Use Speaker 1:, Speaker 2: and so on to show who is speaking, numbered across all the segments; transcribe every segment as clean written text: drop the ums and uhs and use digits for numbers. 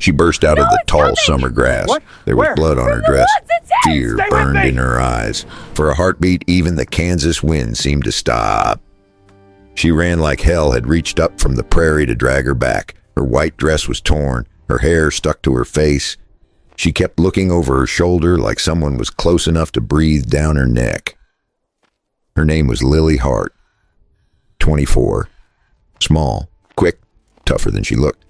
Speaker 1: She burst out of the tall summer grass. There was blood on her dress. Fear burned in her eyes. For a heartbeat, even the Kansas wind seemed to stop. She ran like hell had reached up from the prairie to drag her back. Her white dress was torn. Her hair stuck to her face. She kept looking over her shoulder like someone was close enough to breathe down her neck. Her name was Lily Hart. 24. Small, quick, tougher than she looked,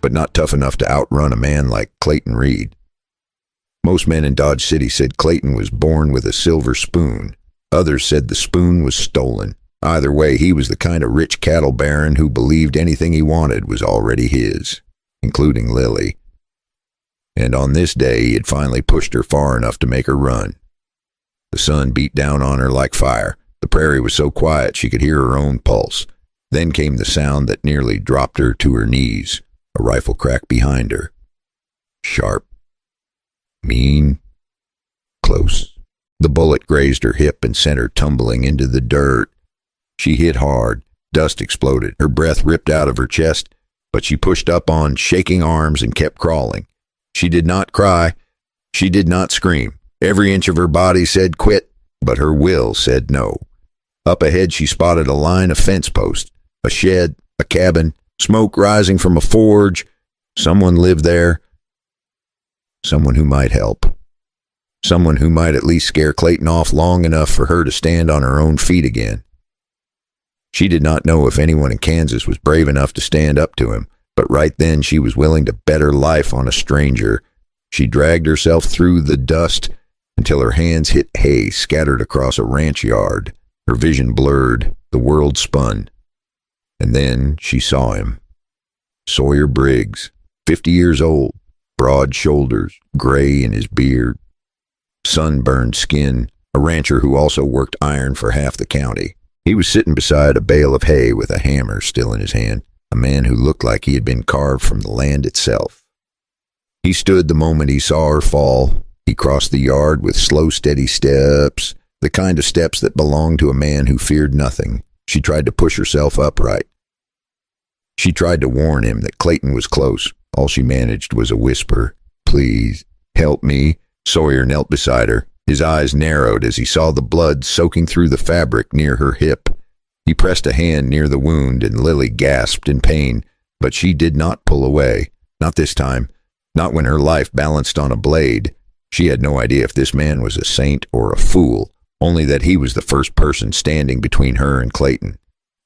Speaker 1: but not tough enough to outrun a man like Clayton Reed. Most men in Dodge City said Clayton was born with a silver spoon. Others said the spoon was stolen. Either way, he was the kind of rich cattle baron who believed anything he wanted was already his, including Lily. And on this day, he had finally pushed her far enough to make her run. The sun beat down on her like fire. The prairie was so quiet she could hear her own pulse. Then came the sound that nearly dropped her to her knees. A rifle crack behind her. Sharp. Mean. Close. The bullet grazed her hip and sent her tumbling into the dirt. She hit hard. Dust exploded. Her breath ripped out of her chest, but she pushed up on shaking arms and kept crawling. She did not cry. She did not scream. Every inch of her body said quit, but her will said no. Up ahead she spotted a line of fence posts, a shed, a cabin, smoke rising from a forge. Someone lived there. Someone who might help. Someone who might at least scare Clayton off long enough for her to stand on her own feet again. She did not know if anyone in Kansas was brave enough to stand up to him, but right then she was willing to bet her life on a stranger. She dragged herself through the dust until her hands hit hay scattered across a ranch yard. Her vision blurred, the world spun. And then she saw him. Sawyer Briggs, 50 years old, broad shoulders, gray in his beard, sunburned skin, a rancher who also worked iron for half the county. He was sitting beside a bale of hay with a hammer still in his hand, a man who looked like he had been carved from the land itself. He stood the moment he saw her fall. He crossed the yard with slow, steady steps, the kind of steps that belonged to a man who feared nothing. She tried to push herself upright. She tried to warn him that Clayton was close. All she managed was a whisper. "Please, help me." Sawyer knelt beside her. His eyes narrowed as he saw the blood soaking through the fabric near her hip. He pressed a hand near the wound, and Lily gasped in pain, but she did not pull away. Not this time. Not when her life balanced on a blade. She had no idea if this man was a saint or a fool, only that he was the first person standing between her and Clayton.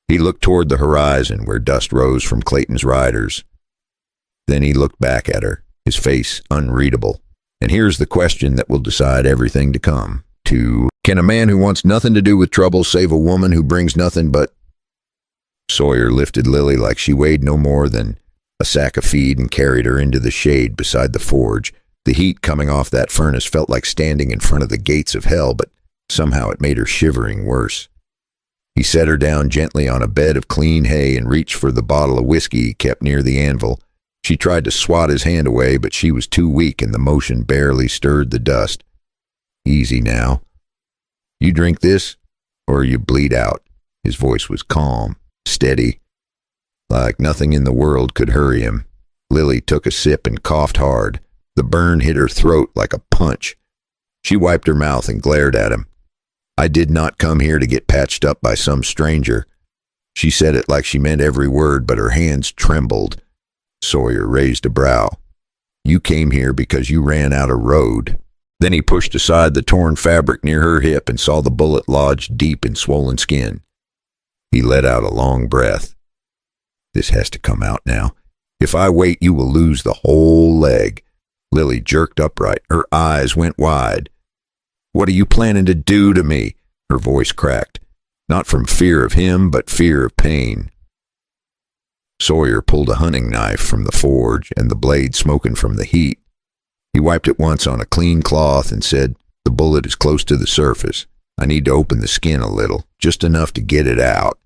Speaker 1: He looked toward the horizon where dust rose from Clayton's riders. Then he looked back at her, his face unreadable. And here's the question that will decide everything to come. Can a man who wants nothing to do with trouble save a woman who brings nothing but... Sawyer lifted Lily like she weighed no more than a sack of feed and carried her into the shade beside the forge. The heat coming off that furnace felt like standing in front of the gates of hell, but somehow it made her shivering worse. He set her down gently on a bed of clean hay and reached for the bottle of whiskey he kept near the anvil. She tried to swat his hand away, but she was too weak and the motion barely stirred the dust. "Easy now. You drink this, or you bleed out." His voice was calm, steady, like nothing in the world could hurry him. Lily took a sip and coughed hard. The burn hit her throat like a punch. She wiped her mouth and glared at him. "I did not come here to get patched up by some stranger." She said it like she meant every word, but her hands trembled. Sawyer raised a brow. "You came here because you ran out of road." Then he pushed aside the torn fabric near her hip and saw the bullet lodged deep in swollen skin. He let out a long breath. "This has to come out now. If I wait, you will lose the whole leg." Lily jerked upright. Her eyes went wide. "What are you planning to do to me?" Her voice cracked. Not from fear of him, but fear of pain. Sawyer pulled a hunting knife from the forge, and the blade smoking from the heat. He wiped it once on a clean cloth and said, "The bullet is close to the surface. I need to open the skin a little, just enough to get it out.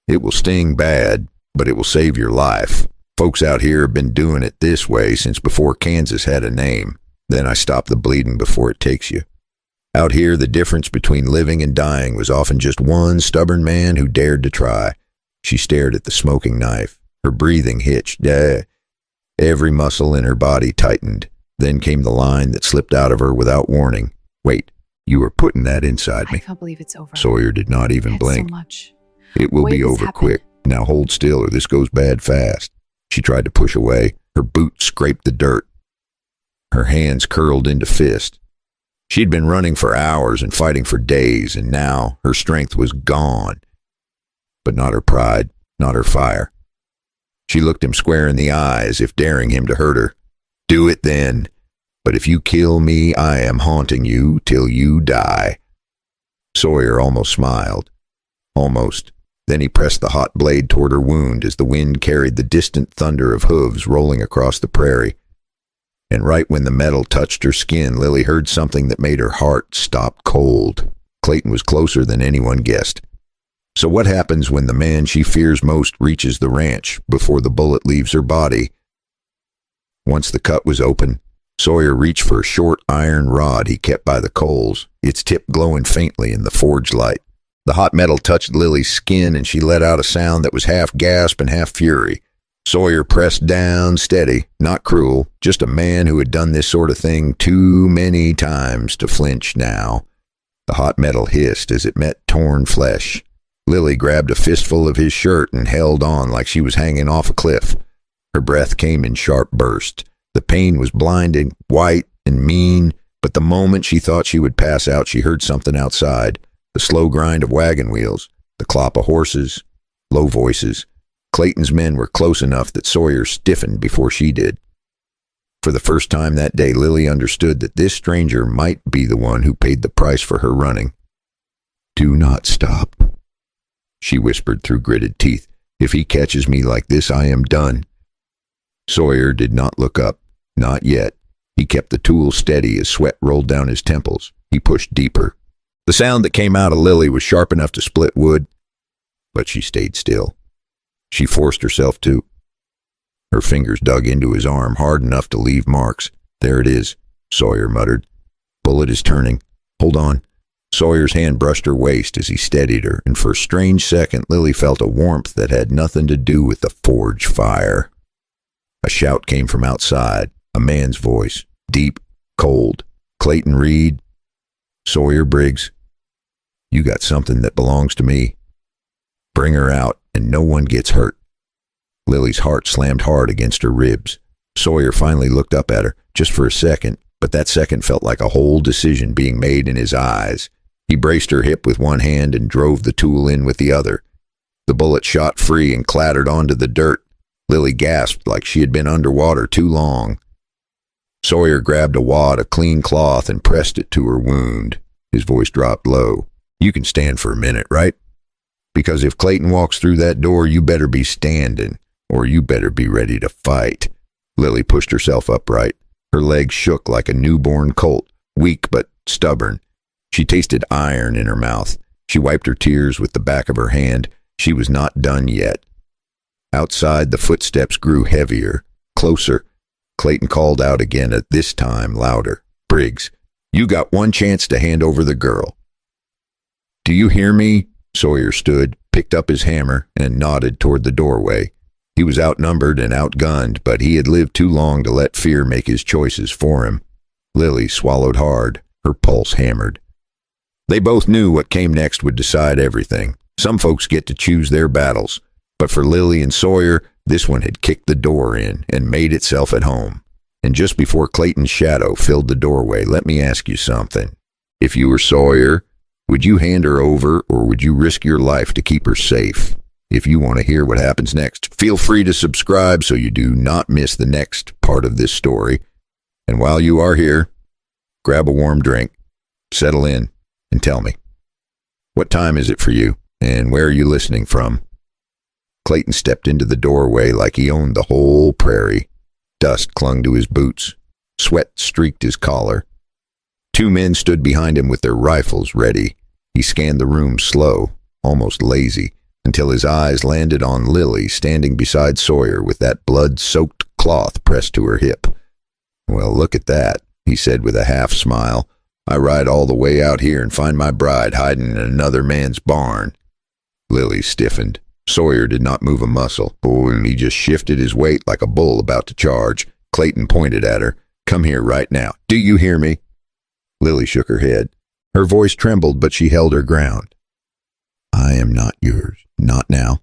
Speaker 1: It will sting bad, but it will save your life. Folks out here have been doing it this way since before Kansas had a name. Then I stop the bleeding before it takes you. Out here, the difference between living and dying was often just one stubborn man who dared to try." She stared at the smoking knife. Her breathing hitched. Every muscle in her body tightened. Then came the line that slipped out of her without warning. "Wait, you were putting that inside me."
Speaker 2: I can't believe it's over.
Speaker 1: Sawyer did not even blink.
Speaker 2: So much.
Speaker 1: "It will be over quick. Now hold still or this goes bad fast." She tried to push away. Her boot scraped the dirt. Her hands curled into fist. She'd been running for hours and fighting for days, and now her strength was gone. But not her pride, not her fire. She looked him square in the eye as if daring him to hurt her. "Do it then. But if you kill me, I am haunting you till you die." Sawyer almost smiled. Almost. Then he pressed the hot blade toward her wound as the wind carried the distant thunder of hooves rolling across the prairie. And right when the metal touched her skin, Lily heard something that made her heart stop cold. Clayton was closer than anyone guessed. So what happens when the man she fears most reaches the ranch before the bullet leaves her body? Once the cut was open, Sawyer reached for a short iron rod he kept by the coals, its tip glowing faintly in the forge light. The hot metal touched Lily's skin, and she let out a sound that was half gasp and half fury. Sawyer pressed down, steady, not cruel, just a man who had done this sort of thing too many times to flinch now. The hot metal hissed as it met torn flesh. Lily grabbed a fistful of his shirt and held on like she was hanging off a cliff. Her breath came in sharp bursts. The pain was blinding, white and mean, but the moment she thought she would pass out, she heard something outside. The slow grind of wagon wheels, the clop of horses, low voices. Clayton's men were close enough that Sawyer stiffened before she did. For the first time that day, Lily understood that this stranger might be the one who paid the price for her running. "Do not stop," she whispered through gritted teeth. "If he catches me like this, I am done." Sawyer did not look up, not yet. He kept the tool steady as sweat rolled down his temples. He pushed deeper. The sound that came out of Lily was sharp enough to split wood, but she stayed still. She forced herself to. Her fingers dug into his arm hard enough to leave marks. "There it is," Sawyer muttered. "Bullet is turning. Hold on." Sawyer's hand brushed her waist as he steadied her, and for a strange second Lily felt a warmth that had nothing to do with the forge fire. A shout came from outside, a man's voice, deep, cold. "Clayton Reed? Sawyer Briggs? You got something that belongs to me. Bring her out, and no one gets hurt." Lily's heart slammed hard against her ribs. Sawyer finally looked up at her, just for a second, but that second felt like a whole decision being made in his eyes. He braced her hip with one hand and drove the tool in with the other. The bullet shot free and clattered onto the dirt. Lily gasped like she had been underwater too long. Sawyer grabbed a wad of clean cloth and pressed it to her wound. His voice dropped low. "You can stand for a minute, right? Because if Clayton walks through that door, you better be standing, or you better be ready to fight." Lily pushed herself upright. Her legs shook like a newborn colt, weak but stubborn. She tasted iron in her mouth. She wiped her tears with the back of her hand. She was not done yet. Outside, the footsteps grew heavier, closer. Clayton called out again, at this time louder. "Briggs, you got one chance to hand over the girl." "Do you hear me?" Sawyer stood, picked up his hammer, and nodded toward the doorway. He was outnumbered and outgunned, but he had lived too long to let fear make his choices for him. Lily swallowed hard, her pulse hammered. They both knew what came next would decide everything. Some folks get to choose their battles, but for Lily and Sawyer, this one had kicked the door in and made itself at home. And just before Clayton's shadow filled the doorway, let me ask you something. If you were Sawyer, would you hand her over, or would you risk your life to keep her safe? If you want to hear what happens next, feel free to subscribe so you do not miss the next part of this story. And while you are here, grab a warm drink, settle in, and tell me. What time is it for you, and where are you listening from? Clayton stepped into the doorway like he owned the whole prairie. Dust clung to his boots. Sweat streaked his collar. Two men stood behind him with their rifles ready. He scanned the room slow, almost lazy, until his eyes landed on Lily standing beside Sawyer with that blood-soaked cloth pressed to her hip. "Well, look at that," he said with a half-smile. "I ride all the way out here and find my bride hiding in another man's barn." Lily stiffened. Sawyer did not move a muscle. Oh, and he just shifted his weight like a bull about to charge. Clayton pointed at her. Come here right now. Do you hear me? Lily shook her head. Her voice trembled, but she held her ground. I am not yours. Not now.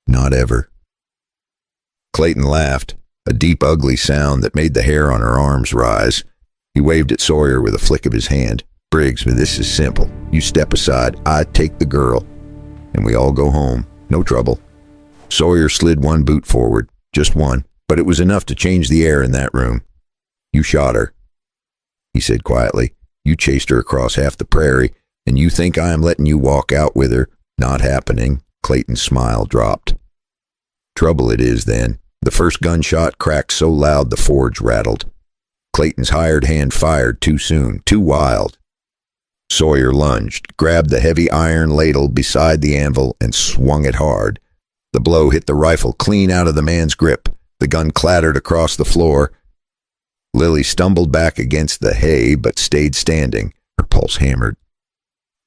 Speaker 1: Not ever. Clayton laughed, a deep, ugly sound that made the hair on her arms rise. He waved at Sawyer with a flick of his hand. Briggs, this is simple. You step aside, I take the girl, and we all go home. No trouble. Sawyer slid one boot forward, just one, but it was enough to change the air in that room. You shot her, he said quietly. You chased her across half the prairie, and you think I am letting you walk out with her? Not happening. Clayton's smile dropped. Trouble it is then. The first gunshot cracked so loud the forge rattled. Clayton's hired hand fired too soon, too wild. Sawyer lunged, grabbed the heavy iron ladle beside the anvil, and swung it hard. The blow hit the rifle clean out of the man's grip. The gun clattered across the floor. Lily stumbled back against the hay, but stayed standing, her pulse hammered.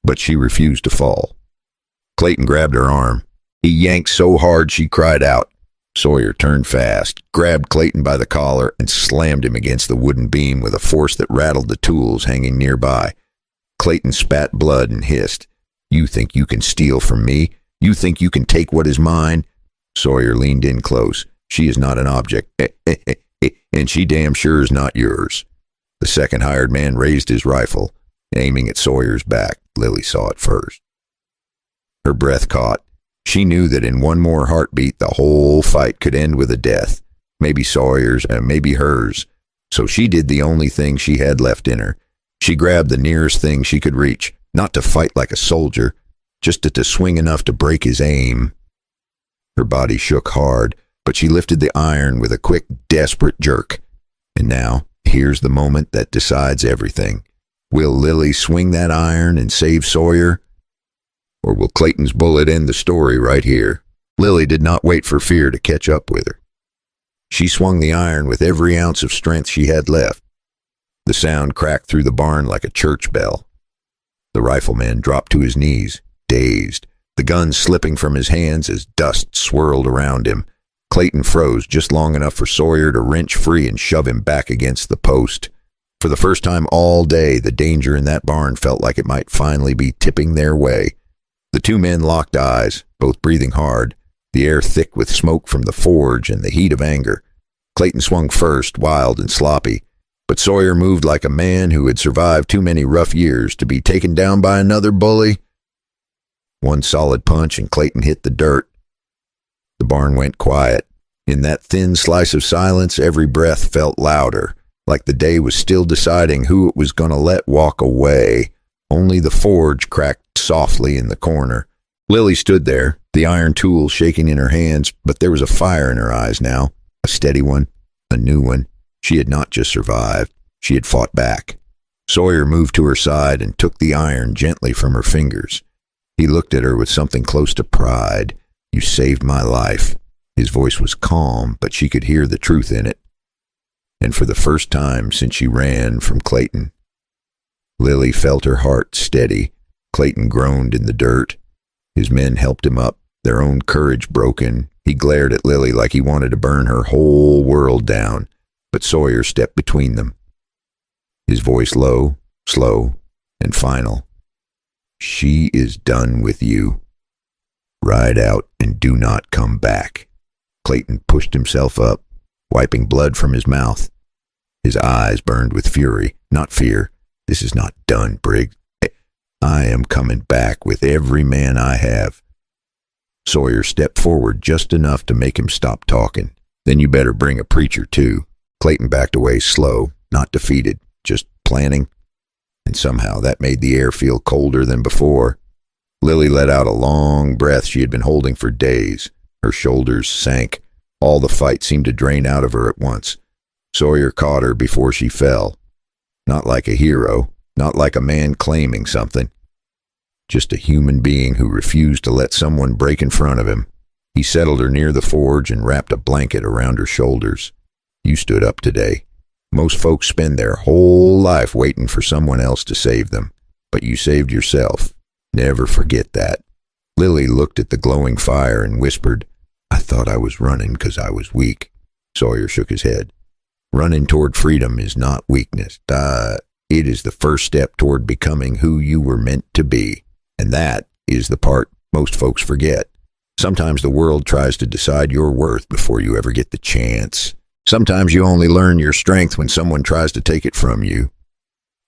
Speaker 1: But she refused to fall. Clayton grabbed her arm. He yanked so hard she cried out. Sawyer turned fast, grabbed Clayton by the collar, and slammed him against the wooden beam with a force that rattled the tools hanging nearby. Clayton spat blood and hissed. You think you can steal from me? You think you can take what is mine? Sawyer leaned in close. She is not an object, and she damn sure is not yours. The second hired man raised his rifle, aiming at Sawyer's back. Lily saw it first. Her breath caught. She knew that in one more heartbeat the whole fight could end with a death, maybe Sawyer's and maybe hers. So she did the only thing she had left in her. She grabbed the nearest thing she could reach, not to fight like a soldier, just to swing enough to break his aim. Her body shook hard, but she lifted the iron with a quick, desperate jerk. And now, here's the moment that decides everything. Will Lily swing that iron and save Sawyer? Or will Clayton's bullet end the story right here? Lily did not wait for fear to catch up with her. She swung the iron with every ounce of strength she had left. The sound cracked through the barn like a church bell. The rifleman dropped to his knees, dazed, the gun slipping from his hands as dust swirled around him. Clayton froze just long enough for Sawyer to wrench free and shove him back against the post. For the first time all day, the danger in that barn felt like it might finally be tipping their way. The two men locked eyes, both breathing hard, the air thick with smoke from the forge and the heat of anger. Clayton swung first, wild and sloppy, but Sawyer moved like a man who had survived too many rough years to be taken down by another bully. One solid punch and Clayton hit the dirt. The barn went quiet. In that thin slice of silence, every breath felt louder, like the day was still deciding who it was going to let walk away. Only the forge cracked softly in the corner. Lily stood there, the iron tool shaking in her hands, but there was a fire in her eyes now, a steady one, a new one. She had not just survived, she had fought back. Sawyer moved to her side and took the iron gently from her fingers. He looked at her with something close to pride. You saved my life. His voice was calm, but she could hear the truth in it. And for the first time since she ran from Clayton, Lily felt her heart steady. Clayton groaned in the dirt. His men helped him up, their own courage broken. He glared at Lily like he wanted to burn her whole world down, but Sawyer stepped between them. His voice low, slow, and final. She is done with you. Ride out and do not come back. Clayton pushed himself up, wiping blood from his mouth. His eyes burned with fury, not fear. This is not done, Briggs. I am coming back with every man I have. Sawyer stepped forward just enough to make him stop talking. Then you better bring a preacher, too. Clayton backed away slow, not defeated, just planning. And somehow that made the air feel colder than before. Lily let out a long breath she had been holding for days. Her shoulders sank. All the fight seemed to drain out of her at once. Sawyer caught her before she fell. Not like a hero, not like a man claiming something. Just a human being who refused to let someone break in front of him. He settled her near the forge and wrapped a blanket around her shoulders. You stood up today. Most folks spend their whole life waiting for someone else to save them. But you saved yourself. Never forget that. Lily looked at the glowing fire and whispered, "I thought I was running because I was weak." Sawyer shook his head. "Running toward freedom is not weakness. It is the first step toward becoming who you were meant to be. And that is the part most folks forget. Sometimes the world tries to decide your worth before you ever get the chance. Sometimes you only learn your strength when someone tries to take it from you."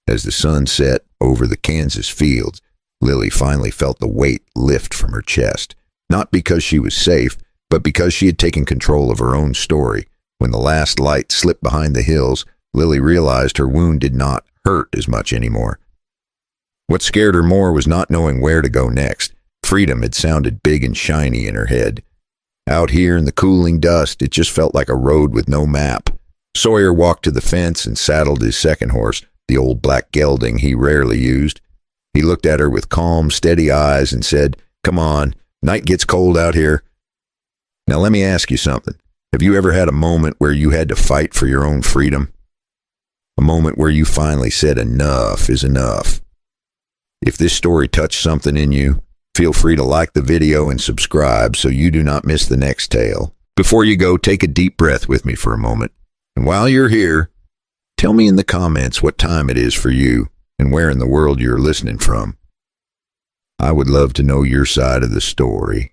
Speaker 1: As the sun set over the Kansas fields, Lily finally felt the weight lift from her chest. Not because she was safe, but because she had taken control of her own story. When the last light slipped behind the hills, Lily realized her wound did not hurt as much anymore. What scared her more was not knowing where to go next. Freedom had sounded big and shiny in her head. Out here in the cooling dust, it just felt like a road with no map. Sawyer walked to the fence and saddled his second horse, the old black gelding he rarely used. He looked at her with calm, steady eyes and said, "Come on, night gets cold out here. Now let me ask you something. Have you ever had a moment where you had to fight for your own freedom? A moment where you finally said enough is enough?" If this story touched something in you, feel free to like the video and subscribe so you do not miss the next tale. Before you go, take a deep breath with me for a moment. And while you're here, tell me in the comments what time it is for you and where in the world you're listening from. I would love to know your side of the story.